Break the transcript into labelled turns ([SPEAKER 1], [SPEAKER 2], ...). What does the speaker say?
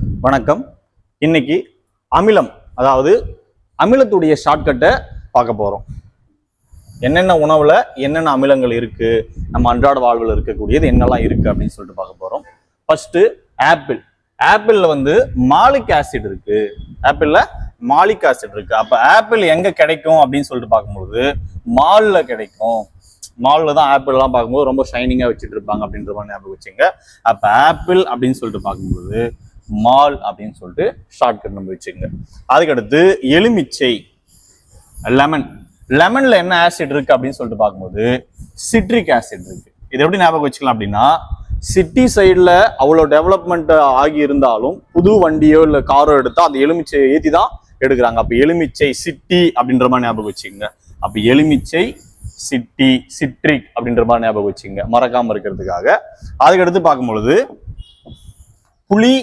[SPEAKER 1] வணக்கம். இன்னைக்கு அமிலம், அதாவது அமிலத்துடைய ஷார்ட்கட்டை பார்க்க போறோம். என்னென்ன உணவுல என்னென்ன அமிலங்கள் இருக்கு, நம்ம அன்றாட வாழ்வில் இருக்கக்கூடியது என்னெல்லாம் இருக்கு அப்படின்னு சொல்லிட்டு பார்க்க போறோம். First apple. ஆப்பிள்ல மாலிக் ஆசிட் இருக்கு. ஆப்பிள்ல மாலிக் ஆசிட் இருக்கு. அப்ப ஆப்பிள் எங்க கிடைக்கும் அப்படின்னு சொல்லிட்டு பார்க்கும்போது மால்ல கிடைக்கும். மால்ல தான் ஆப்பிள் எல்லாம் பார்க்கும்போது ரொம்ப ஷைனிங்கா வச்சுட்டு இருப்பாங்க அப்படின்ற மாதிரி ஞாபகம் வச்சுங்க. அப்ப ஆப்பிள் அப்படின்னு சொல்லிட்டு பார்க்கும்போது மால் அப்படின்னு சொல்லிட்டு ஷார்ட்கட் நம்ம வச்சுங்க. அதுக்கடுத்து எலுமிச்சை, லெமன். லெமன்ல என்ன ஆசிட் இருக்கு அப்படின்னு சொல்லிட்டு பார்க்கும்போது சிட்ரிக் ஆசிட் இருக்கு. இது எப்படி ஞாபகம் வச்சுக்கலாம் அப்படின்னா, சிட்டி சைட்ல அவ்வளோ டெவலப்மெண்ட் ஆகி இருந்தாலும் புது வண்டியோ இல்லை காரோ எடுத்தா அந்த எலுமிச்சையை ஏற்றி தான் எடுக்கிறாங்க. அப்போ எலுமிச்சை சிட்டி அப்படின்ற மாதிரி ஞாபகம் வச்சுங்க. அப்போ எலுமிச்சை சிட்டி சிட்ரிக் அப்படின்ற மாதிரி ஞாபகம் வச்சுங்க, மறக்காம இருக்கிறதுக்காக. அதுக்கடுத்து பார்க்கும்பொழுது புளி